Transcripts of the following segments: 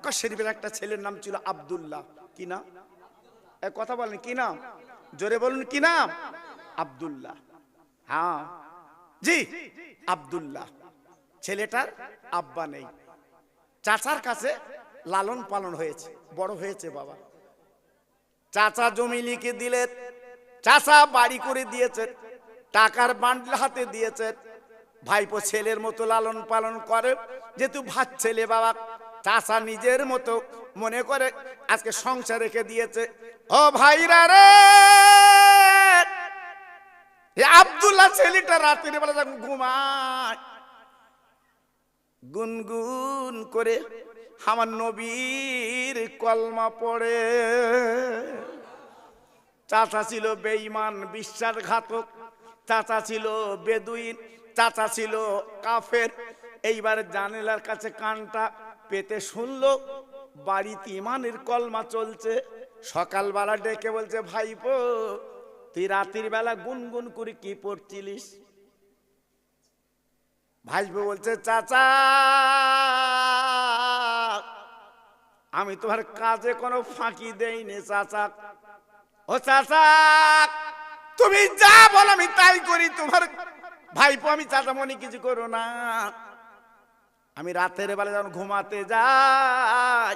মক্কা শরীফের একটা ছেলের নাম ছিল আব্দুল্লাহ। কি নাম? এক কথা বলেন, কি নাম? জোরে বলুন, কি নাম? আব্দুল্লাহ। হ্যাঁ জি, আব্দুল্লাহ। ছেলেটার আব্বা নেই, চাচার কাছে লালন পালন হয়েছে, বড় হয়েছে বাবা। চাচা জমি লিখে দিলে, চাচা বাড়ি করে দিয়েছে, টাকার বান্ডল হাতে দিয়েছে। ভাইপো ছেলের মতো লালন পালন করে, যেহেতু ভাত ছেলে বাবা, চাচা নিজের মতো মনে করে আজকে সংসার রেখে দিয়েছে। ও ভাইরা রে, আব্দুল্লাহ ছেলেটা রাতের বেলা যখন ঘুমায়, গুনগুন করে আমার নবীর কলমা পড়ে। চাচা ছিল বেঈমান, বিশ্বাসঘাতক, চাচা ছিল বেদুইন, চাচা ছিল কাফের। এইবার জানালার কাছে কানটা পেতে শুনলো বাড়িতে ইমানের কলমা চলছে। সকালবেলা ডেকে বলছে, ভাইপো তুই রাতের বেলা গুনগুন করে কি পড়ছিলিস? ভাইপো বলছে, চাচা আমি তোমার কাজে কোনো ফাঁকি দেইনি চাচা। ও চাচা তুমি যা বলো আমি তাই করি। তোমার ভাইপো আমি চাচা মনে কিছু করো না। আমি রাতের বেলা যখন ঘুমাতে যাই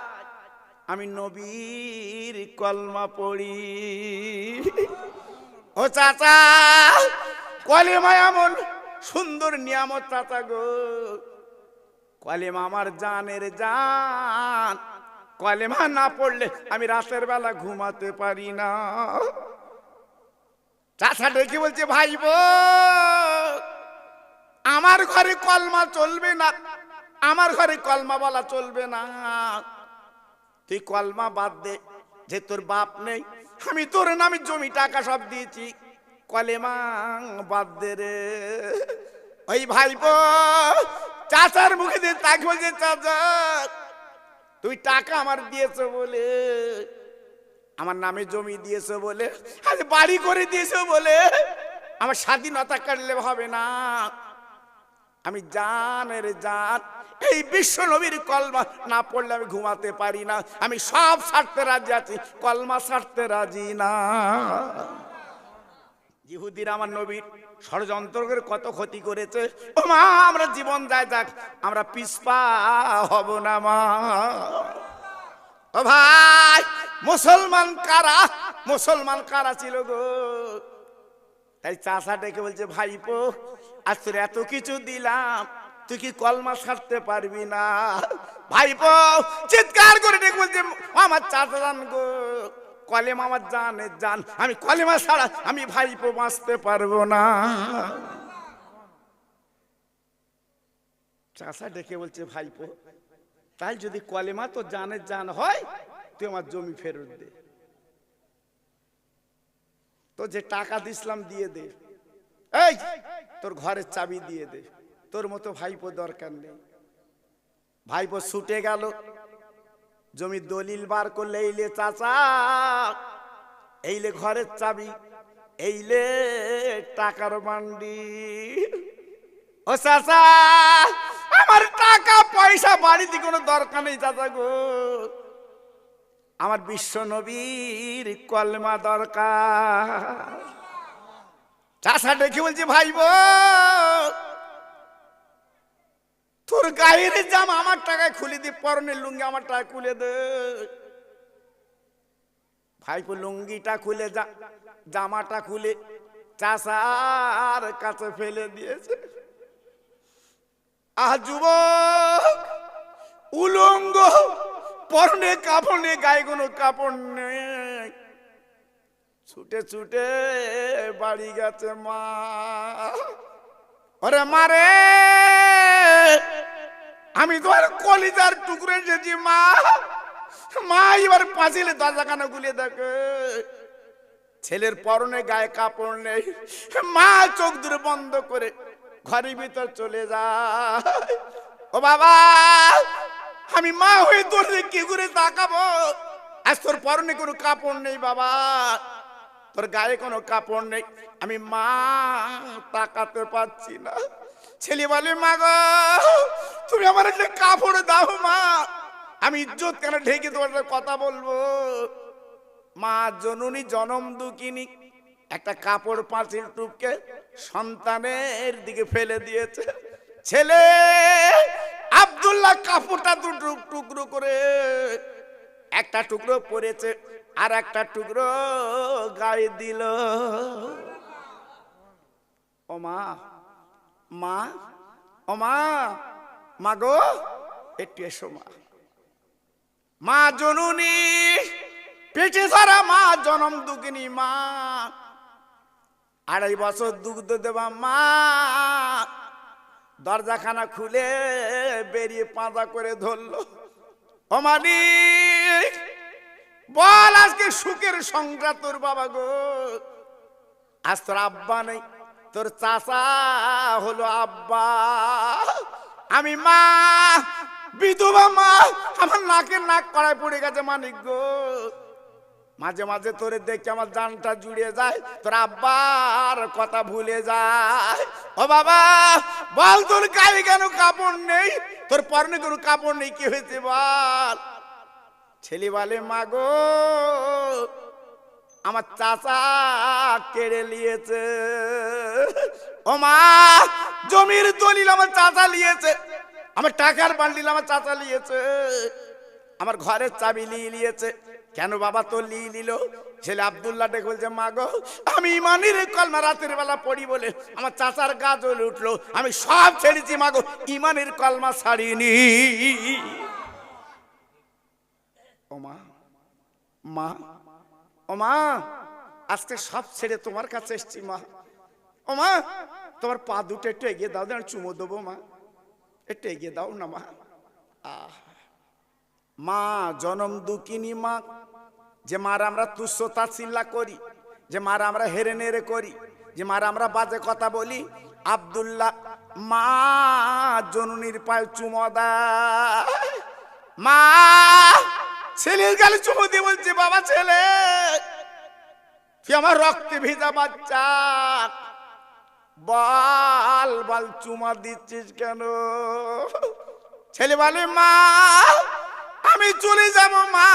আমি নবীর কলমা পড়ি। ও চাচা কলেমা এমন সুন্দর নিয়ামত চাচা গো, কলেমা আমার জানের জান। কলেমা না পড়লে আমি রাতের বেলা ঘুমাতে পারি না। চাচা ডেকে বলছে, ভাইবো আমার ঘরে কলমা চলবে না, আমার ঘরে কলমা বলা চলবে না। তুই কলমা বাদ দে, যে তোর বাপ নেই, আমি তোর নামে জমি টাকা সব দিয়েছি, কলেমা বাদ দে রে। ওই ভাইপো চাচার মুখে দিয়ে তাকে বলছে, চাচা তুই টাকা আমার দিয়েছো বলে, আমার নামে জমি দিয়েছো বলে, আজ বাড়ি করে দিয়েছো বলে আমার স্বাধীনতা কাটলে হবে না। আমি জানের জান, এই বিশ্ব নবীর কলমা না পড়লে আমি ঘুমাতে পারি না। আমি সব ছাড়তে রাজি আছি, কলমা ছাড়তে রাজি না। ইহুদিরা আমার নবীর ষড়যন্ত্র করে কত ক্ষতি করেছে। ও মা আমরা জীবন যায় যাক, আমরা পিছপা হব না মা। ও ভাই মুসলমান কারা, মুসলমান কারা ছিল গো? তাই চাচা ডেকে বলছে, ভাইপো আজ তোর এত কিছু দিলাম, তুই কি কলমা ছাড়তে পারবি না? ভাইপো চিৎকার করে ডেকে বলছে, আমার চাচা জান গো, কলেমা আমার জানে জান, আমি কলেমা ছাড়া আমি ভাইপো বাঁচতে পারবো না। চাচা ডেকে বলছে, ভাইপো তাই যদি কলেমা তো জানে জান হয়, তুই আমার জমি ফেরত দে, তো যে টাকা দিছিলাম দিয়ে দে, এই তোর ঘরের চাবি দিয়ে দে, তোর মতো ভাইপো দরকার নেই। ভাইপো ছুটে গেল, জমির দলিল বার করলে, এইলে চাচা, এইলে ঘরের চাবি, এইলে টাকার বান্ডি। ও চাচা আমার টাকা পয়সা বাড়িতে কোনো দরকার নেই চাচা গো, আমার বিশ্ব নবীর কলমা দরকার। চাচা দেখে বলছে, ভাইবো তোর গায়ের জামা আমার টাকায় খুলে দে, পরনের লুঙ্গি আমার টাকা খুলে দে। ভাইপো লুঙ্গিটা খুলে জামাটা খুলে চাচার কাছে ফেলে দিয়েছে। আহ যুবক উলঙ্গ, পরনে কাপড় নেই, গায়ে কোনো কাপড় নেই, ছুটে ছুটে বাড়ি গেছে মা। ওরে মারে আমি তো আর কলিজার টুকরে এসেছি মা। মা এবার পাঁচিলে দরজাখানা গুলে দেখে ছেলের পরনে গায়ে কাপড় নেই। মা চোখ দূরে বন্ধ করে ঘরের ভিতর চলে যায়। ও বাবা আমি মা হয়ে তোর কি করে তাকাবো? আজ তোর পরনে কোনো কাপড় নেই বাবা, তোর গায়ে কোনো কাপড় নেই, আমি মা তাকাতে পারছি না। ছেলে বলে, মা গো তুমি আমার একটা কাপড় দাও মা, আমি ইজ্জত কেন ঢেকে তোমার সাথে কথা বলবো? মা জননী জনম দুঃখিনী একটা কাপড় পাঁচিল টুপকে সন্তানের দিকে ফেলে দিয়েছে। ছেলে আব্দুল্লাহ কাপড়টা দুটো টুকরো করে, একটা টুকরো পরেছে আর একটা টুকরো গায়ে দিল। ও মা, মা, ও মা, মা গো একটু এসো মা। মা জননী পেটে ধরা মা জনম দুঃখিনী মা, 2.5 বছর দুগ্ধ দেবা মা দরজাখানা খুলে বেরিয়ে পাঁজা করে ধরলো। ও মালিক বল আজকে সুখের সংসার তোর বাবা গো। আজ তোর আব্বা নেই, তোর চাচা হলো আব্বা। আমি মা বিধবা মা, আমার নাকের নাক কড়ায় পড়ে গেছে মানিক গো। মাঝে মাঝে তোরে দেখে আমার জানটা জুড়ে যায়, তোর আব্বার কথা ভুলে যায়। ও বাবা বল তোর গায়ে কেন কাপড় নেই, তোর পরনে কোনো কাপড় নেই, কি হয়েছে বল? ছেলে বলে মা গো আমার চাচা কেড়ে নিয়েছে। ও মা জমির দলিল আমার চাচা নিয়েছে, আমার টাকার বান্ডিল আমার চাচা নিয়েছে, আমার ঘরের চাবি নিয়েছে। কেন বাবা তো নিল? ছেলে আব্দুল্লাহ ডেকে বলছে মা গো আমি ইমানের কলমা রাতের বেলা পড়ি বলে আমার চাচার গা জ্বলে উঠলো, আমি সব ছেড়েছি মা গো, ইমানের কলমা ছাড়িনি। ও মা, মা, ও মা আজকে সব ছেড়ে তোমার কাছে এসছি মা। ও মা তোমার পা দুটো একটু এগিয়ে দাও, চুমো দেবো মা, একটু এগিয়ে দাও না মা। মা জনম দুঃখিনী মা, যে মার আমরা তুচ্ছ তাচ্ছিল্য করি, যে মার আমরা হেরে নেড়ে করি, যে মার আমরা বাজে কথা বলি, আব্দুল্লাহ মা জননীর পায়ে চুমো দেয়। মা ছেলের গালে চুমো দিয়ে বলছে বাবা ছেলে তুই আমার রক্তে ভেজা বাচ্চা, বল বল চুমা দিচ্ছিস কেন? ছেলে বলে মা আমি চলে যাব মা,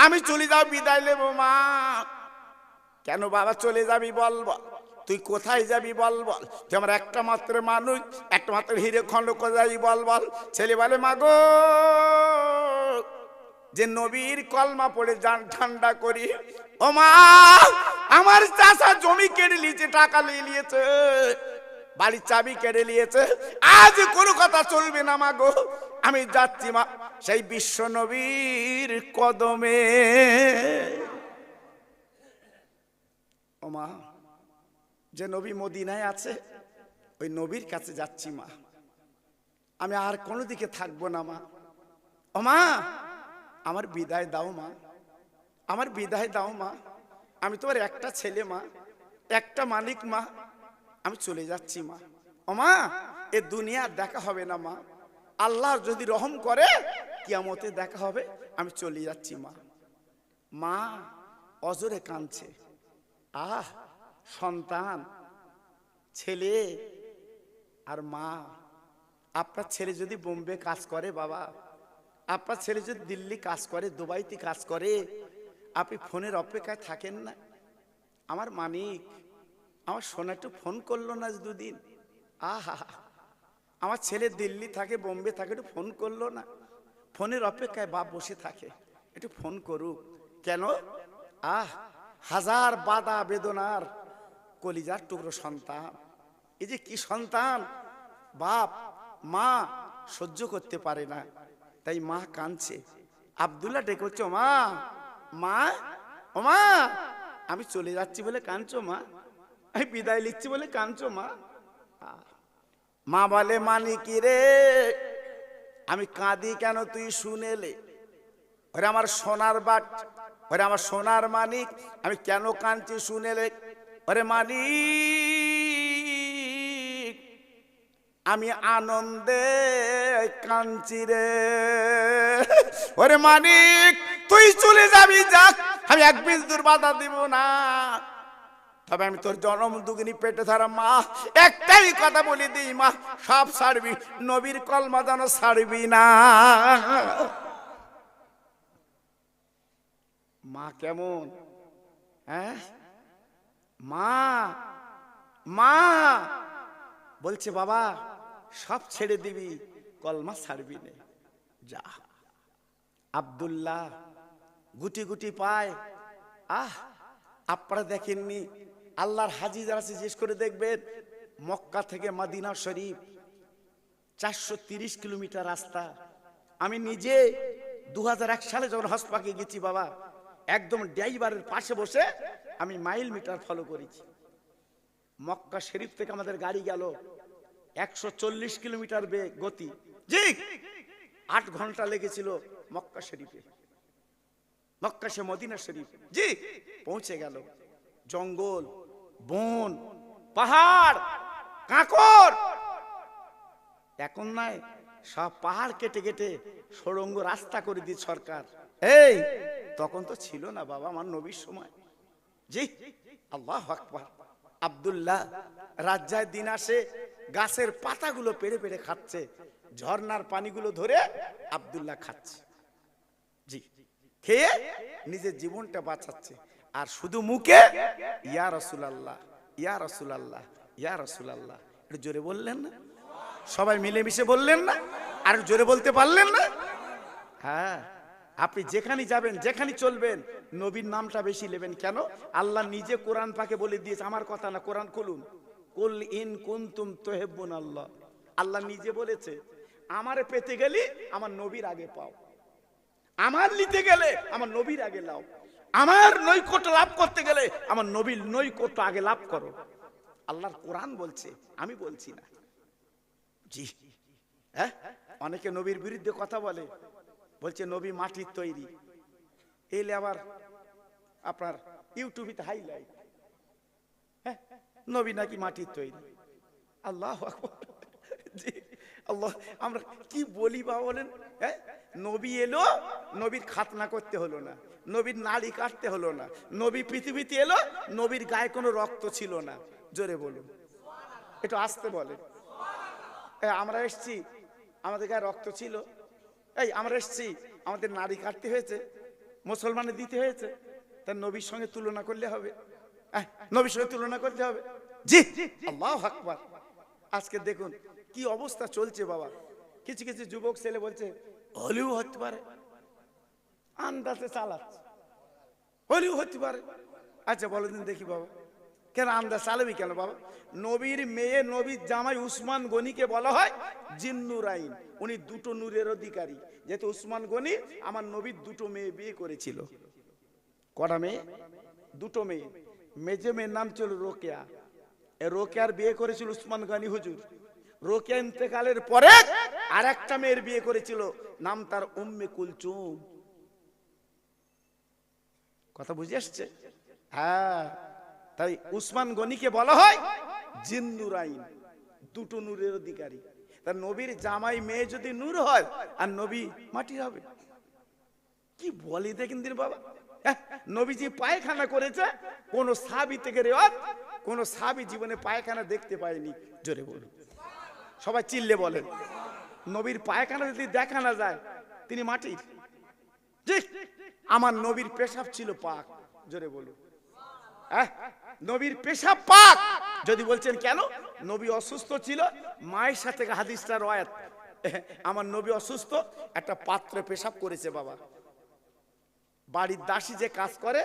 আমি চলে যাব, বিদায় নেব মা। কেন বাবা চলে যাবি বল বল, তুই কোথায় যাবি বল বল, তুই আমার একটা মাত্র মানুষ, একটা মাত্র হিরে খন্ড কোথায় বল বল। ছেলে বলে মা গো যে নবীর কলমা পড়ে জান ঠান্ডা করি, ও মা আমার চাচা জমি কেড়ে নিয়েছে, টাকা নিয়ে নিয়েছে, বাড়ির চাবি কেড়ে নিয়েছে, আজ কোনো কথা চলবে না মা গো, আমি যাচ্ছি মা সেই বিশ্ব নবীর কদমে। ও মা যে নবী মদিনায় আছে ওই নবীর কাছে যাচ্ছি মা, আমি আর কোনো দিকে থাকবো না মা। ও মা আমার বিদায় দাও মা, আমার বিদায় দাও মা, আমি তোমার একটা ছেলে মা, একটা মালিক মা, আমি চলে যাচ্ছি মা। ও মা এ দুনিয়া দেখা হবে না মা, আল্লাহ যদি রহম করে কিয়ামতে দেখা হবে, আমি চলে যাচ্ছি মা। মা অজরে কাঁদছে, আহ সন্তান ছেলে আর মা, আপনার ছেলে যদি বোম্বে কাজ করে বাবা, আপনার ছেলে যদি দিল্লি কাজ করে, দুবাইতে কাজ করে, আপনি ফোনের অপেক্ষায় থাকেন না? আমার মানিক আমার সোনা একটু ফোন করলো না দুদিন, আহা আমার ছেলে দিল্লি থাকে বোম্বে থাকে, একটু ফোন করলো না? ফোনের অপেক্ষায় বাপ বসে থাকে, একটু ফোন করুক কেন? হাজার বাধা বেদনার কলিজার টুকরো সন্তান, এই যে কি সন্তান বাপ মা সহ্য করতে পারে না, তাই মা কাঁদছে। আব্দুল্লাহ ডেকে হচ্ছে মা, মা ও মা আমি চলে যাচ্ছি বলে কাঁদছো মা, আমি বিদায় লিখছি বলে কাঁদছো মা? মা বলে মানিকি রে আমি কাঁদি কেন তুই শুনেলে, ওরে আমার সোনার বাট, ওরে আমার সোনার মানিক, আমি কেন কাঁদছি শুনেলে? ওরে মানিক আমি আনন্দে কাঁদছি রে, ওরে মানিক তুই চলে যাবি যাক, আমি এক বিন্দুর বাধা দিব না, তবে আমি তোর জনম দুঃখিনী পেটে ধরা মা একটাই কথা বলে দিই মা, সব ছাড়বি, নবীর কলমা যেন ছাড়বি না। মা কেমন? হ্যাঁ, মা মা বলছে বাবা সব ছেড়ে দিবি, কলমা ছাড়বি না। যা। আব্দুল্লাহ গুটি গুটি পায়। আপনারা দেখেননি, আল্লাহর হাজি যারা জিজ্ঞেস করে দেখবেন, মক্কা থেকে মদিনা শরীফ 430 কিলোমিটার রাস্তা। আমি নিজে 2001 সালে যখন হজ পাকে গেছি বাবা, একদম ড্রাইভারের পাশে বসে আমি মাইল মিটার ফলো করেছি। মক্কা শরীফ থেকে আমাদের গাড়ি গেল 140 কিলোমিটার গতি। জি, 8 ঘন্টা লেগেছিল মক্কা শরীফে। মক্কা সে মদিনা শরীফ জি পৌঁছে গেল। জঙ্গল, বন, পাহাড়, কাঁকর। এখন নাই, সব পাহাড় কেটে কেটে সুড়ঙ্গ রাস্তা করে দিচ্ছে সরকার। এই তখন তো ছিল না বাবা, আমার নবীর সময়। জি, আল্লাহু আকবার। আব্দুল্লাহ রাত যায় দিন আসে, গাছের পাতাগুলো পেড়ে পেড়ে খাচ্ছে, ঝর্ণার পানিগুলো ধরে আব্দুল্লাহ খাচ্ছে। জি, খেয়ে নিজের জীবনটা বাঁচাচ্ছে। আর শুধু মুখে ইয়া রাসূলুল্লাহ, ইয়া রাসূলুল্লাহ, ইয়া রাসূলুল্লাহ। একটু জোরে বললেন না? সবাই মিলেমিশে বললেন না? আর জোরে বলতে পারলেন না? হ্যাঁ, আপনি যেখানে যাবেন, যেখানে চলবেন, নবীর নামটা বেশি নেবেন। কেন? আল্লাহ নিজে কোরআন পাকে বলে দিয়েছে, আমার কথা না, কোরআন খুলুন। কুল ইন কুনতুম তুহিব্বুন আল্লাহ। আল্লাহ নিজে বলেছে, আমারে পেতে গেলে আমার নবীর আগে পাও, আমার নিতে গেলে আমার নবীর আগে লাও, আমার নৈকট্য লাভ করতে গেলে আমার নবীর নৈকট্য আগে লাভ করো। আল্লাহর কোরআন বলছে, আমি বলছি না। জি হ্যাঁ, অনেকে নবীর বিরুদ্ধে কথা বলে, বলছে নবী মাটির তৈরি। এলে আবার আপনার ইউটিউবে হাইলাইট, হ্যাঁ নবী নাকি মাটির তৈরি। আল্লাহু আকবার। জি আল্লাহ, আমরা কি বলি বা বলেন? হ্যাঁ, নবী এলো, নবীর খাতনা করতে হলো না, নবীর নাড়ি কাটতে হলো না, নবী পৃথিবীতে এলো, নবীর গায়ে কোনো রক্ত ছিল না। জোরে বলুন, একটু আসতে বলেন। আমরা এসছি, আমাদের গায়ে রক্ত ছিল। এই আমরা এসছি, আমাদের নাড়ি কাটতে হয়েছে, মুসলমানের দিতে হয়েছে, তার নবীর সঙ্গে তুলনা করলে হবে? নবীর সঙ্গে তুলনা করতে হবে? জি, আল্লাহু আকবার। আজকে দেখুন কি অবস্থা চলছে বাবা। কিছু কিছু যুবক ছেলে বলছে হলিও হতে পারে, আন্দাজে চালাচ্ছে, হলিও হতে পারে। আচ্ছা বলো দিন দেখি বাবা, কেন আন্দাজ চালাবি কেন বাবা? নবীর মেয়ে, নবীর জামাই উসমান গনিকে বলা হয় জিন্নুরাইন। উনি দুটো নূরের অধিকারী। যেহেতু উসমান গনি আমার নবীর দুটো মেয়ে বিয়ে করেছিল। কটা মেয়ে? দুটো মেয়ে। মেজে মেয়ের নাম ছিল রোকেয়া। রোকেয়ার বিয়ে করেছিল উসমান গনি হুজুর। রোকেয়া ইন্তেকালের পরে আর একটা মেয়ের বিয়ে করেছিল, নাম তার উম্মে কুলচুম। কথা বুঝে আসছে? হ্যাঁ, তাই উসমান গনিকে বলা হয় জিন্নুরাইন, দুটো নূরের অধিকারী। তার নবীর জামাই মেয়ে যদি নূর হয় আর নবী মাটির হবে। কি বলি দেখেন দিন বাবা। নবীজি পায়খানা করেছে, কোন সাহাবী থেকে রেওয়াত, কোন সাহাবী জীবনে পায়খানা দেখতে পায়নি। জোরে বলুন, সবাই চিল্লে বলেন। নবীর পায়খানা যদি দেখা না যায়, তিনি মাটির। জি, আমার নবীর পেশাব ছিল পাক। জোরে বলুন, নবীর পেশাব পাক। যদি বলছেন কেন, নবী অসুস্থ ছিল, মায়ের সাথে হাদিসটা রয়াত, আমার নবী অসুস্থ, একটা পাত্রে পেশাব করেছে বাবা। বাড়ির দাসী যে কাজ করে,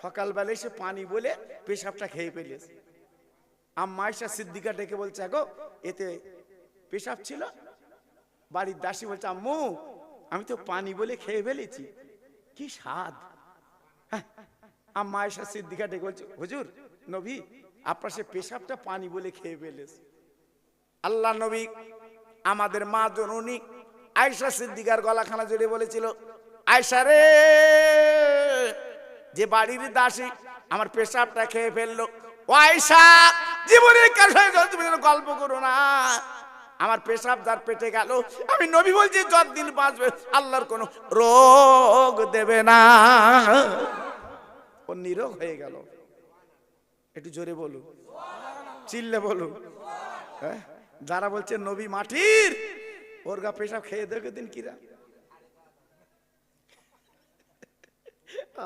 সকালবেলা এসে পানি বলে পেশাবটা খেয়ে ফেলেছে। আম্মায়েশা সিদ্দিকা ডেকে বলছে, গো এতে পেশাব ছিল। বাড়ির দাসী বলছে, আম্মু আমি তো পানি বলে খেয়ে ফেলেছি, কি স্বাদ। আম্মায়েশা সিদ্দিকা ডেকে বলছে, হুজুর নবী আপনার সে পেশাবটা পানি বলে খেয়ে ফেলেছে। আল্লাহ নবী আমাদের মা জননী আয়েশা সিদ্দিকার গলাখানা জড়িয়ে বলেছিল, আয়েশা রে, যে বাড়ির দাসী আমার পেশাবটা খেয়ে ফেললো, ও আয়েশা জীবনের কাছে তুমি গল্প করো না, আমার পেশাব যার পেটে গেল, আমি নবী বলছি যতদিন বাঁচবে আল্লাহর কোনো রোগ দেবে না। ও নিরোগ হয়ে গেল। একটু জোরে বলুন, চিল্লে বলুন। যারা বলছে নবী মাটির, ওর গা পেশাব খেয়ে দেখে দিন কিরা।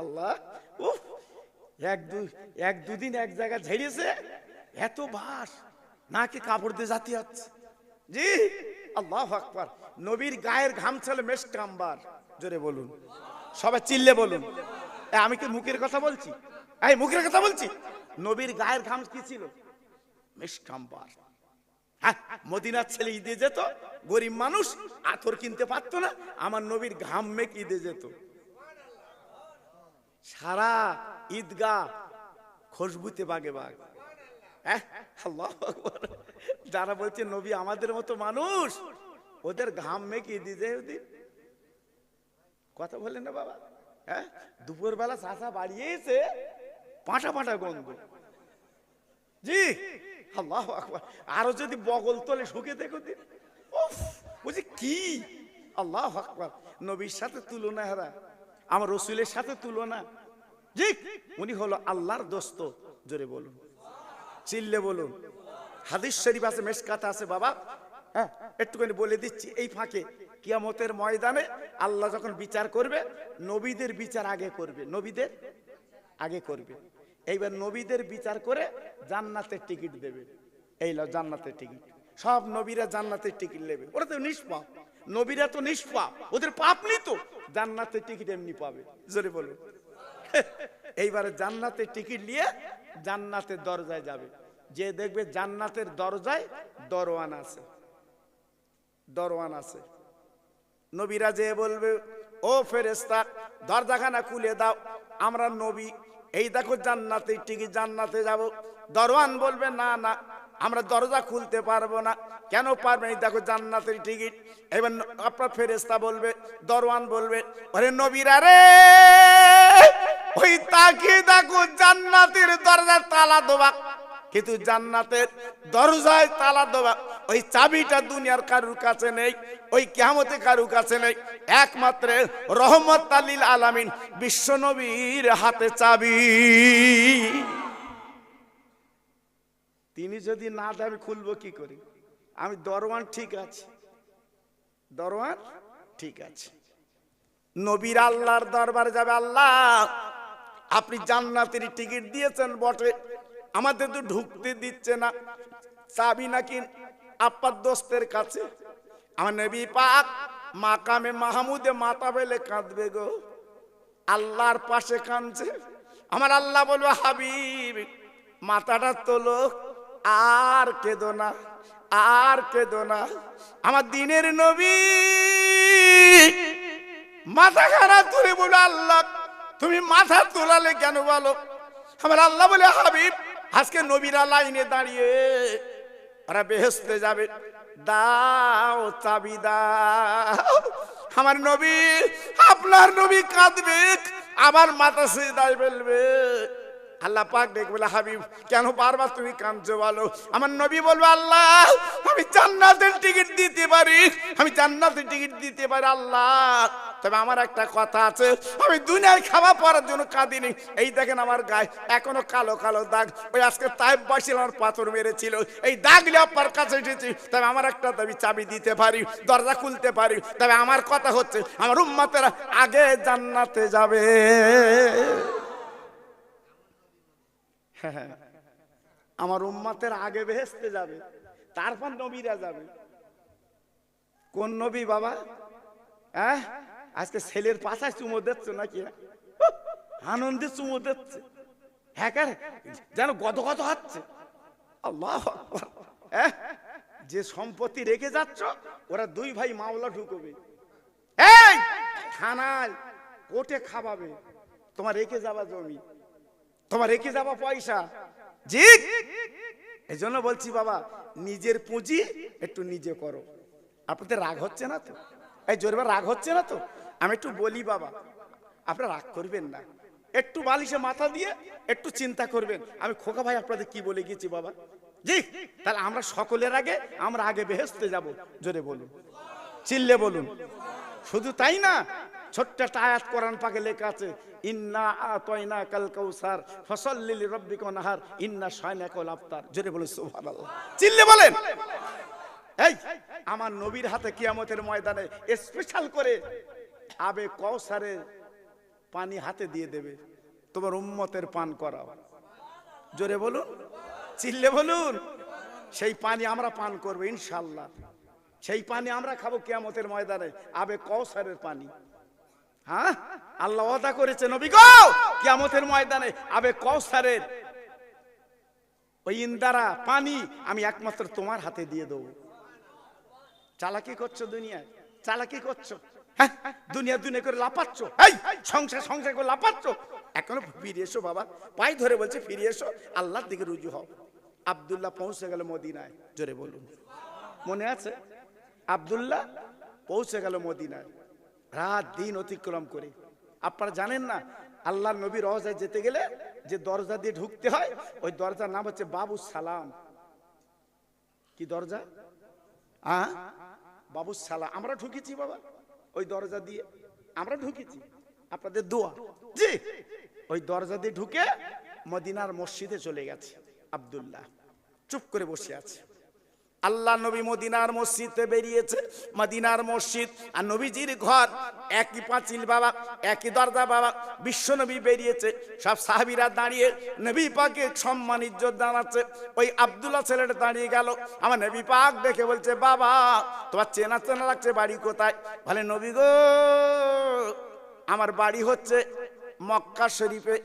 আল্লাহ, উফ, এক দুদিন এক জায়গা ঝেড়েছে, এত বাস নাকি কাপড় দিয়ে জাতি হচ্ছে। জি আল্লাহু আকবার। নবীর গায়ের ঘাম ছিল মেশক আম্বার, জোরে বলুন, সবাই চিল্লে বলুন। আমি কি মুখের কথা বলছি? এই মুখের কথা বলছি। নবীর গায়ের ঘাম কি ছিল? মেশক আম্বার। হ্যাঁ, মদিনার ছেলে ঈদে যেত, গরিব মানুষ আতর কিনতে পারতো না, আমার নবীর ঘাম মেঘ ঈদে যেত। সারা ঈদগাহ খুশবুতে বাগে বাগ। আল্লাহু আকবার। যারা বলছে নবী আমাদের মতো মানুষ, ওদের ঘাম মেঘ ঈদে যেত। কথা বলেন না বাবা? হ্যাঁ, দুপুর বেলা চাষা বাড়িয়েছে, পাঁটা পাঁটা গন্ধ। জি আল্লাহু আকবার। আরো যদি বগল তলে শুকে দেখো দিন, বুঝি কি আল্লাহু আকবার। নবীর সাথে তুলনা হারা, আমার রসুলের সাথে তুলনা। জি, উনি হলো আল্লাহর দোস্ত, জোরে বলুন, চিল্লে বলুন। হাদিস শরীফ আছে, মেশকাত আছে বাবা। হ্যাঁ, একটুখানি বলে দিচ্ছি এই ফাঁকে। কিয়ামতের ময়দানে আল্লাহ যখন বিচার করবে, নবীদের বিচার আগে করবে, নবীদের আগে করবে। এইবার নবীদের বিচার করে জান্নাতের টিকিট দেবে। এই লো জান্নাতের টিকিট। সব নবীরা জান্নাতের টিকিট নেবে। ওরা তো নিষ্পাপ, নবীরা তো নিষ্পাপ, ওদের পাপ নেই তো, জান্নাতের টিকিট এমনি পাবে, জোরে বলুন। এইবারে জান্নাতের টিকিট নিয়ে জান্নাতের দরজায় যাবে। যে দেখবে জান্নাতের দরজায় দরওয়ান আছে, দরওয়ান আছে। নবীরা যে বলবে, ও ফেরেশতা দরজাখানা খুলে দাও, আমরা নবী, এই দেখো জান্নাতের টিকিট, জান্নাতে যাব। দরওয়ান বলবে, না না, আমরা দরজা খুলতে পারবো না। কেন পারবেন? এই দেখো জান্নাতের টিকিট। এবার আপনার ফেরেশতা বলবে, দরওয়ান বলবে, ওরে নবীরা রে, ওই তাকিয়ে দেখো জান্নাতের দরজার তালা দেওয়া, কিন্তু জান্নাতের দরজায় তালা দেওয়া ওই চাবিটা দুনিয়ার কারুর কাছে নেই, ওই কিয়ামতে কারুর কাছে নেই, একমাত্র রহমত লিল আলামিন বিশ্ব নবীর হাতে চাবি। তিনি যদি না দেন খুলবো কি করে? আমি দরওয়ান ঠিক আছে, দরওয়ান ঠিক আছে। নবীর আল্লাহর দরবারে যাবে, আল্লাহ আপনি জান্নাতের টিকিট দিয়েছেন বটে, আমাদের তো ঢুকতে দিচ্ছে না, চাবি নাকি আপার দোস্তের কাছে। আমার নবী পাক মাকামে মাহমুদে মাথা ফেলে কাঁদবে গো, আল্লাহর পাশে কাঁদছে। আমার আল্লাহ বলবে, হাবিব মাথাটা তোলো, আর কেঁদো না, আর কেঁদো না। আমার দিনের নবী মাথা খারাপ তুলে বলে, আল্লাহ তুমি মাথা তোলালে কেন বলো? আমার আল্লাহ বলে, হাবিব আজকে নবীরা লাইনে দাঁড়িয়ে, ওরা বেহেশতে যাবে, দাও চাবি দাও। আমার নবী, আপনার নবী কাঁদবে, আবার মাথা সিজদায় ফেলবে। আল্লাহ পাক দেখবে, বলে হাবিব কেন বারবার তুমি কাঁদছো বলো? আমার নবী বলবে, আল্লাহ আমি জান্নাতের টিকিট দিতে পারি, আমি জান্নাতের টিকিট দিতে পারি আল্লাহ, তবে আমার একটা কথা আছে, আমি দুনিয়ায় খাওয়া পড়ার জন্য কাঁদিনি। এই দেখেন আমার গায়ে এখনো কালো কালো দাগ, ওই আজকে তাইফবাসী আমার পাথর মেরেছিল, এই দাগ নিয়ে আপনার কাছে এসেছি। তবে আমার একটা দাবি, চাবি দিতে পারি, দরজা খুলতে পারি, তবে আমার কথা হচ্ছে আমার উম্মতেরা আগে জান্নাতে যাবে। আমার উম্মতের আগে বেহেশতে যাবে, তারপর নবীরা যাবে। কোন নবী বাবা? হ্যাঁ, আজকে ছেলের পাশায় চুমো দিচ্ছে নাকি? আনন্দে চুমো দিচ্ছে, হ্যাঁ যেন গদগদ হচ্ছে। আল্লাহ আকবার। যে সম্পত্তি রেখে যাচ্ছ, ওরা দুই ভাই মাওলা ঢুকবে, এই থানায় কোর্টে খাওয়াবে, তোমার রেখে যাবা জমি, তোমার রেখে যাবা পয়সা। জি, এই জন্য বলছি বাবা, নিজের পুঁজি একটু নিজে করো। আপনাদের রাগ হচ্ছে না তো? এই জোরবার রাগ হচ্ছে না তো? আমি একটু বলি বাবা, আপনারা রাগ করবেন না, একটু বালিশে মাথা দিয়ে একটু চিন্তা করবেন। আমি খোকা ভাই আপনাদের কি বলে গেছি বাবা? জি, তাহলে আমরা সকলের আগে, আমরা আগে বেহেশতে যাব, জোরে বলুন, চিল্লে বলুন। শুধু তাই না, ছোট্ট একটা আয়াত কোরআন পাকে লেখা আছে, ইন্না আতাইনা কাল কাউসার ফসল্লি লিরাব্বিকা ওয়ানহার ইন্না শানিআকাল আবতার। জোরে বলুন সুবহানাল্লাহ, চিল্লে বলেন। এই আমার নবীর হাতে কিয়ামতের ময়দানে স্পেশাল করে আবে কৌসারের পানি হাতে দিয়ে দেবে, তোমার উম্মতের পান করাও। জোরে বলুন, চিল্লে বলুন। সেই পানি আমরা পান করবো ইনশাআল্লাহ। সেই পানি আমরা খাবো কিয়ামতের ময়দানে, আবে কওসারের পানি। হ্যাঁ, আল্লাহ ওয়াদা করেছে নবী গো, কিয়ামতের ময়দানে আবে কওসারের ওই ইন্দারা পানি আমি একমাত্র তোমার হাতে দিয়ে দেবো। চালাকি করছো দুনিয়ায়, চালাকি করছো। হ্যাঁ, দুনিয়া দুনিয়া করে লাপাচ্ছ, এই সংসার সংসার করে লাপাচ্ছ। এখনো ফিরে এসো বাবা, পায়ে ধরে বলছে ফিরে এসো, আল্লাহর দিকে রুজু হও। আব্দুল্লাহ পৌঁছে গেল মদিনায়। জোরে বলুন, মনে আছে? আব্দুল্লাহ পৌঁছে গেল মদিনায় রাত দিন অতিক্রম করে। আপনারা জানেন না, আল্লাহ নবী রওজায় যেতে গেলে যে দরজা দিয়ে ঢুকতে হয়, ওই দরজার নাম হচ্ছে বাবু সালাম। কি দরজা? বাবু সালাম। আমরা ঢুকেছি বাবা ওই দরজা দিয়ে, আমরা ঢুকেছি, আপনাদের দোয়া। জি, ওই দরজা দিয়ে ঢুকে মদিনার মসজিদে চলে গেছে। আব্দুল্লাহ চুপ করে বসে আছে। আল্লাহ নবী মদিনার মসজিদে বেরিয়েছে। মদিনার মসজিদ আর নবীজির ঘর একই পাঁচিল বাবা, একই দরজা বাবা। বিশ্ব নবী বেরিয়েছে, সব সাহাবীরা দাঁড়িয়ে নবী পাকে সম্মান ইজ্জত জানাচ্ছে। ওই আব্দুল্লাহ ছেলেটা দাঁড়িয়ে গেল, আমার নবী পাক দেখে বলছে, বাবা তোমার চেনা চেনা লাগছে, বাড়ি কোথায়? বলে, নবী গো আমার বাড়ি হচ্ছে মক্কা শরীফে,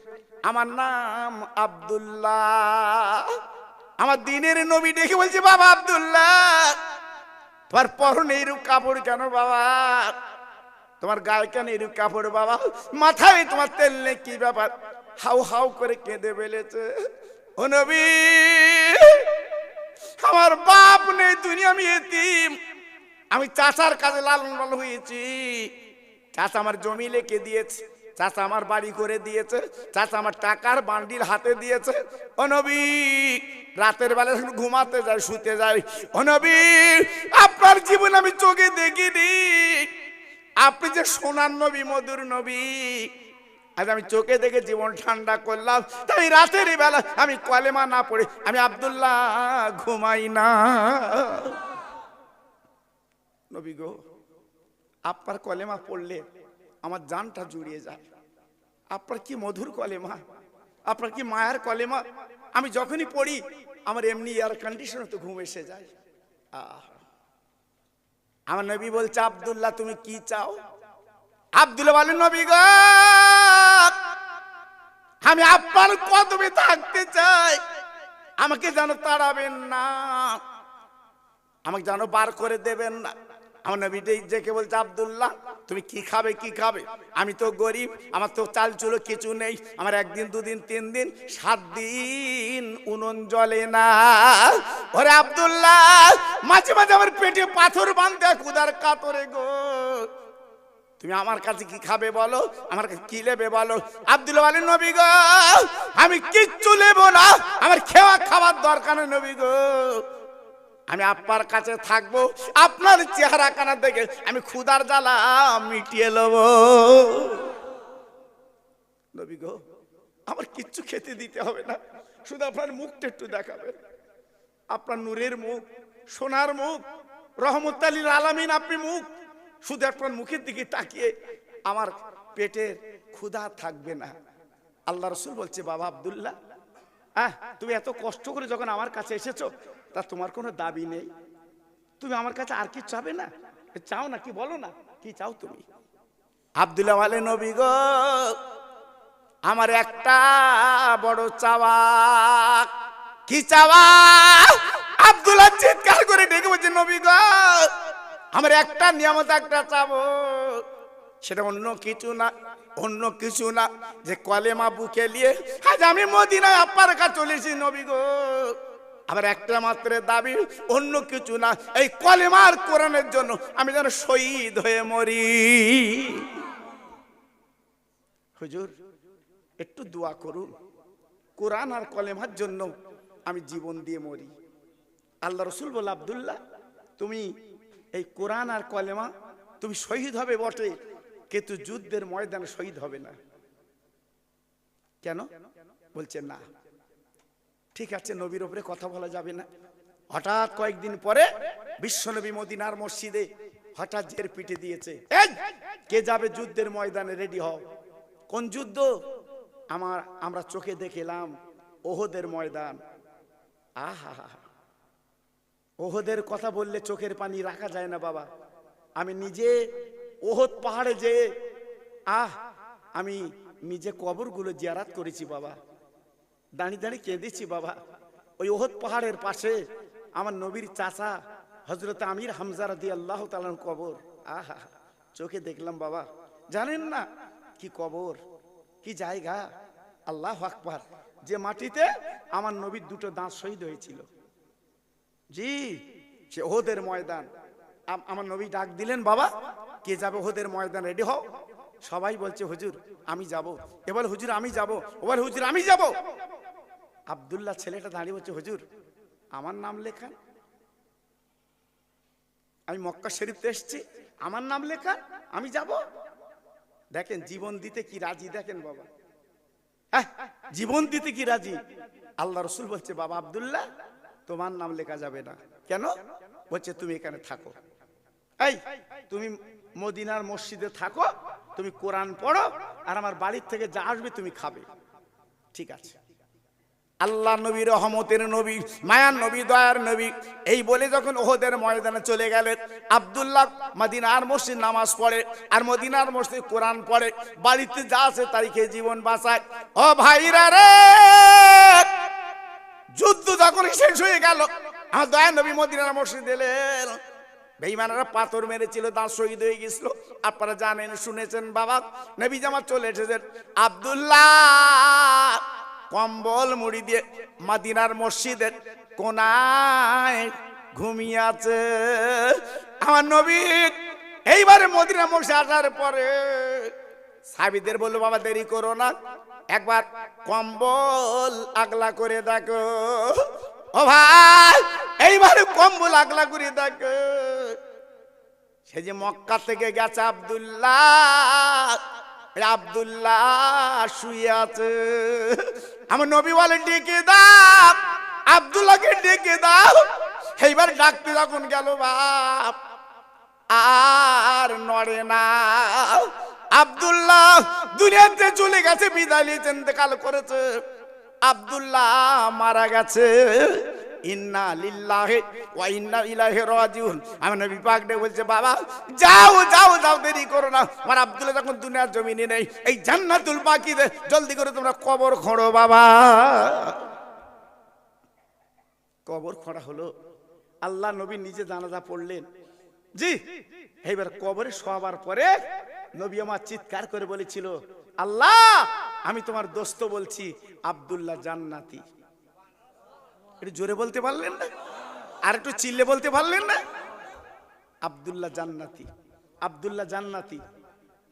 আমার নাম আব্দুল্লাহ। আমার দিনের নবী দেখে বলছে, বাবা আব্দুল্লাহ তোমার পরনে এরূপ কাপড় কেন বাবা? তোমার গায়ে কেন এরূপ কাপড় বাবা? মাথায় তোমার তেল নেই, কি ব্যাপার? হাউ হাউ করে কেঁদে ফেলেছে। ও নবী, আমার বাপ নেই, দুনিয়া আমি এতিম, আমি চাচার কাছে লালন পালন হয়েছি। চাচা আমার জমি লিখে দিয়েছে, চাচা আমার বাড়ি করে দিয়েছে, চাচা আমার টাকার বান্ডিল হাতে দিয়েছে। ও নবী, রাতের বেলা ঘুমাতে যাই, শুতে যাই, ও নবী আপনার জীবন আমি চোখে দেখিনি। আপনি যে সোনার নবী, মধুর নবী, আজ আমি চোখে দেখে জীবন ঠান্ডা করলাম। তাই রাতের বেলা আমি কলেমা না পড়ে আমি আব্দুল্লাহ ঘুমাই না। নবী গো, আপনার কলেমা পড়লে আমার জানটা জুড়িয়ে যায়। আপনার কি মধুর কলেমা, আপনার কি মায়ার কলেমা। আমি যখনই পড়ি আমার এমনি এয়ার কন্ডিশনে তো ঘুম এসে যায়। আমার নবী বলছে, আব্দুল্লাহ তুমি কি চাও? আব্দুল্লাহ বলেন, নবী গো আমি আপনার কদমে থাকতে চাই, আমাকে যেন তাড়াবেন না, আমাকে যেন বার করে দেবেন না। আমার নবী দেখে বলছে, আব্দুল্লাহ তুমি কি খাবে, কি খাবে? আমি তো গরিব, আমার তো চাল চুলো কিছু নেই, আমার একদিন দুদিন 3 দিন 7 দিন উনুন জ্বলে না। ওরে আব্দুল্লাহ, মাঝে মাঝে আমার পেটে পাথর বাঁধতে ক্ষুধার কাতরে গো, তুমি আমার কাছে কি খাবে বলো, আমার কাছে কি নেবে বলো? আব্দুল্লাহ বলেন, নবী গো আমি কিচ্ছু নেব না, আমার খাবার দরকার নেই নবী গো, আমি আপনার কাছে থাকবো, আপনার চেহারা কানা দেখে আমি ক্ষুধার জ্বালা মিটিয়ে নেব। নবী গো আমার কিচ্ছু খেতে দিতে হবে না, শুধু আপনার মুখটা একটু দেখাবেন, আপনার নূরের মুখ, সোনার মুখ, রহমতুল লিল আলামিন আপনি মুখ, শুধু আপনার মুখের দিকে তাকিয়ে আমার পেটের ক্ষুধা থাকবে না। আল্লাহ রাসূল বলছে, বাবা আব্দুল্লাহ তুমি এত কষ্ট করে যখন আমার কাছে এসেছো, তা তোমার কোনো দাবি নেই, তুমি আমার কাছে আর কি চাবে না? চাও না কি বলো না, কি চাও তুমি? আব্দুল্লাহ বলে, নবী গো আমার একটা বড় চাওয়া। কি চাওয়া? আব্দুল্লাহ চিৎকার করে ডেকে বলছে, নবী গো আমার একটা নিয়ামত একটা চাবো, সেটা অন্য কিছু না, অন্য কিছু না, যে কলেমা বুকে নিয়ে আজ আমি মদিনায় আপনার কাছে চলেছি নবী গো, আমার একটা মাত্র দাবি, অন্য কিছু না, এই কলেমার কোরআনের জন্য আমি যেন শহীদ হয়ে মরি। হুজুর একটু দোয়া করুন, কোরআন আর কলেমার জন্য আমি জীবন দিয়ে মরি। আল্লাহ রাসূল বলে, আব্দুল্লাহ তুমি এই কোরআন আর কলেমা তুমি শহীদ হবে বটে, কিন্তু যুদ্ধের ময়দানে শহীদ হবে না। কেন? বলছে না, ঠিক আছে নবীর উপরে কথা বলা যাবে না। হঠাৎ কয়েকদিন পরে বিশ্বনবী মদিনার মসজিদে হঠাৎ জের পিটে দিয়েছে, এই কে যাবে যুদ্ধের ময়দানে, রেডি হও। কোন যুদ্ধ? আমরা চোখে দেখলাম ওহদের ময়দান। আহা, ওহদের কথা বললে চোখের পানি রাখা যায় না বাবা। আমি নিজে ওহদ পাহাড়ে যে আমি নিজে কবরগুলো জিয়ারাত করেছি বাবা, দাঁড়িয়ে দাঁড়িয়ে কেঁদেছি বাবা। ওই ওহদ পাহাড়ের পাশে আমার নবীর চাচা হযরত আমির হামজা রাদিয়াল্লাহু তাআলার কবর। আহা, চোখে দেখলাম বাবা। জানেন না কি কবর, কি জায়গা! আল্লাহু আকবার। যে মাটিতে আমার নবীর দুটো দাঁত শহীদ হয়েছিল, জি, সে ওহদের ময়দান। আমার নবী ডাক দিলেন, বাবা কে যাবে ওহদের ময়দান, রেডি হও। সবাই বলছে হুজুর আমি যাব। এবার হুজুর আমি যাব, এবার হুজুর আমি যাব। আব্দুল্লাহ ছেলেটা দাঁড়িয়ে বলছে, হুজুর আমার নাম লেখান, আমি মক্কা শরীফতে এসেছি, আমার নাম লেখান, আমি যাব। দেখেন জীবন দিতে কি রাজি, দেখেন বাবা, হ্যাঁ জীবন দিতে কি রাজি। আল্লাহ রসুল বলছে, বাবা আব্দুল্লাহ তোমার নাম লেখা যাবে না। কেন? বলছে তুমি এখানে থাকো, এই তুমি মদিনার মসজিদে থাকো, তুমি কোরআন পড়ো, আর আমার বাড়ির থেকে যা আসবে তুমি খাবে। ঠিক আছে। আল্লাহ নবী, রহমতের নবী, মায়ার নবী, দয়ার নবী এই বলে যখন ওহদের ময়দানে চলে গেলেন, আব্দুল্লাহ মদিনার মসজিদ নামাজ পড়ে আর মদিনার মসজিদ কোরআন পড়ে, বাড়িতে যা আছে তাই খেয়ে জীবন বাঁচায়। ও ভাইরা রে, যুদ্ধ যখন শেষ হয়ে গেল, আমার দয়ার নবী মদিনার মসজিদ এলেন। বেঈমানেরা পাথর মেরেছিল, দাঁত শহীদ হয়ে গেছিল, আপনারা জানেন শুনেছেন বাবা। নবী জামাত চলে এসেছেন। আব্দুল্লাহ কম্বল মুড়ি দিয়ে মদিনার মসজিদের কোনায় ঘুমিয়ে আছে। আমার নবী এইবারে মদিনা মসজিদ আসার পরে সাহাবীদের বলল, বাবা দেরি করো না, একবার কম্বল আগলা করে দেখো। ও ভাই, এইবারে কম্বল আগলা করে দেখো। সে যে মক্কা থেকে গেছে আব্দুল্লাহ, আব্দুল্লাহ শুয়ে আছে। আমার নবী বলে, ডেকে দাও, আব্দুল্লাহকে ডেকে দাও। এইবার ডাকতে যখন গেল, বাপ আর নড়ে না। আব্দুল্লাহ দুনিয়াতে চলে গেছে, বিদায় নিয়ে ইন্তেকাল করেছে। আব্দুল্লাহ মারা গেছে। ইন্না লিল্লাহি ওয়া ইন্না ইলাইহি রাজিউন। আমার নবী পাক ডে বলছে, বাবা যাও যাও যাও, দেরি করো না। আমার আব্দুল্লাহ যখন দুনিয়ার জমিনে নেই, এই জান্নাতুল বাকিতে জলদি করে তোমরা কবর খোঁড়ো বাবা। কবর খোঁড়া হলো। আল্লাহ নবী নিজে জানাজা পড়লেন, জি। এইবার কবরে শোয়াবার পরে নবী আমার চিৎকার করে বলেছিল, আল্লাহ আমি তোমার দোস্ত বলছি, আব্দুল্লাহ জান্নাতি। একটু জোরে বলতে পারলেন না? আর একটু চিল্লে বলতে পারলেন না? আব্দুল্লাহ জান্নাতি, আব্দুল্লাহ জান্নাতি।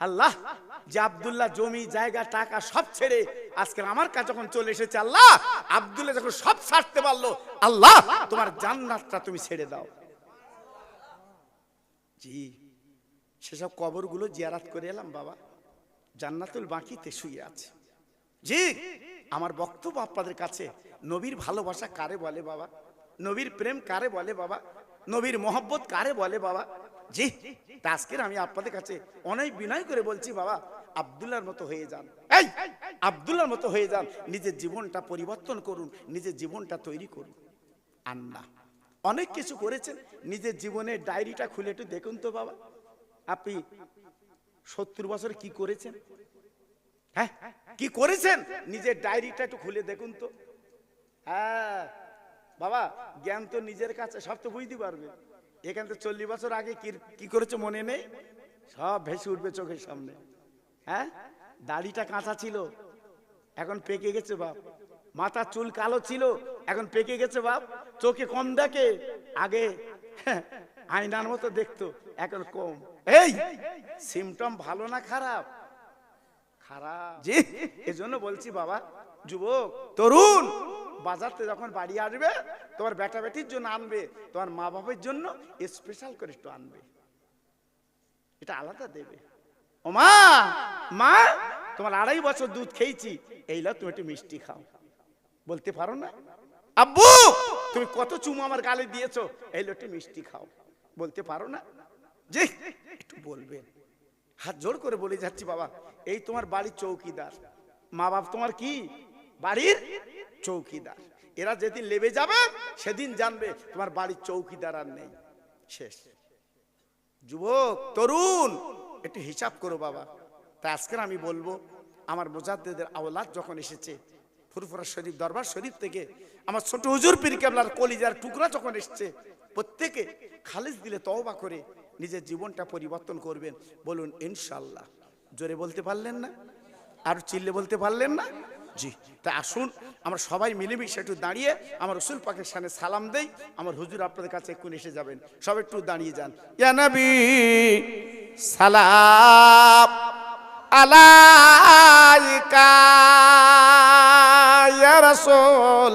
আল্লাহ যে আব্দুল্লাহ জমি জায়গা টাকা সব ছেড়ে আজকে আমার কাছে যখন চলে এসেছে, আল্লাহ আব্দুল্লাহ যখন সব ছাড়তে পারলো, আল্লাহ তোমার জান্নাতটা তুমি ছেড়ে দাও। জি, সেসব কবরগুলো জিয়ারাত করে এলাম বাবা, জান্নাতুল বাকিতে শুয়ে আছে। জি, আমার বক্তব্য আপনাদের কাছে, নবীর ভালোবাসা কারে বলে বাবা, নবীর প্রেম কারে বলে বাবা, নবীর মহব্বত কারে বলে বাবা। জি, আজকের আমি আপনাদের কাছে অনেক বিনয় করে বলছি, বাবা আব্দুল্লাহর মতো হয়ে যান, এই আব্দুল্লাহর মতো হয়ে যান, নিজের জীবনটা পরিবর্তন করুন, নিজের জীবনটা তৈরি করুন। আল্লাহ অনেক কিছু করেছেন, নিজের জীবনের ডায়েরিটা খুলে একটু দেখুন তো বাবা, আপনি 70 বছর কি করেছেন, হ্যাঁ কি করেছেন, নিজের ডায়েরিটা একটু খুলে দেখুন তো। হ্যাঁ বাবা, জ্ঞান তো নিজের কাছে, সব তো বুঝতে পারবে। এখান থেকে 40 বছর আগে কি করেছে মনে নেই, সব ভেসে উঠবে চোখের সামনে। হ্যাঁ, দাড়িটা কাঁচা ছিল, এখন পেকে গেছে বাপ। মাথার চুল কালো ছিল, এখন পেকে গেছে বাপ। চোখে কম দেখে, আগে আয়নার মতো দেখতো, এখন কম। এই সিমটম ভালো না খারাপ? খারাপ। জি, এজন্য বলছি বাবা, যুবক তরুণ, বাজারতে যখন বাড়ি আসবে, তোমার বেটা বেটির জন্য আনবে, তোমার মা বাবার জন্য স্পেশাল করে একটু আনবে, এটা আলাদা দেবে। ও মা, মা তোমার 2.5 বছর দুধ খেয়েছি, এইলা তুমি একটু মিষ্টি খাও, বলতে পারো না? আব্বু তুমি কত চুমু আমার গালে দিয়েছো, এইলা একটু মিষ্টি খাও, বলতে পারো না? জি, একটু বলবেন। হাত জোর করে বলে যাচ্ছি বাবা, এই তোমার বাড়ির চৌকিদার, মা বাপ তোমার কি বাড়ির চৌকিদার। এরা যেদিন লেবে যাবে সেদিন জানবে তোমার বাড়ির চৌকিদার আর নেই, শেষ। যুবক তরুণ একটু হিসাব করো বাবা। তাই আজকে আমি বলবো, আমার মুজাদ্দেদের আওলাদ যখন এসেছে ফুরফুরা শরীফ দরবার শরীফ থেকে, আমার ছোট হুজুর পীর কেবলার কলিজার টুকরা যখন এসেছে, প্রত্যেকে খালিস দিলে তওবা করে নিজের জীবনটা পরিবর্তন করবেন। বলুন ইনশাআল্লাহ। জোরে বলতে পারলেন না? আর চিল্লে বলতে পারলেন না? জি। তাই আসুন আমরা সবাই মিলেমিশে একটু দাঁড়িয়ে আমার রাসূল পাকের সামনে সালাম দেই। আমার হুজুর আপনাদের কাছে এক্ষুনি এসে যাবেন, সব একটু দাঁড়িয়ে যান। ইয়া নবী সালাম আলাইকা, ইয়া রাসূল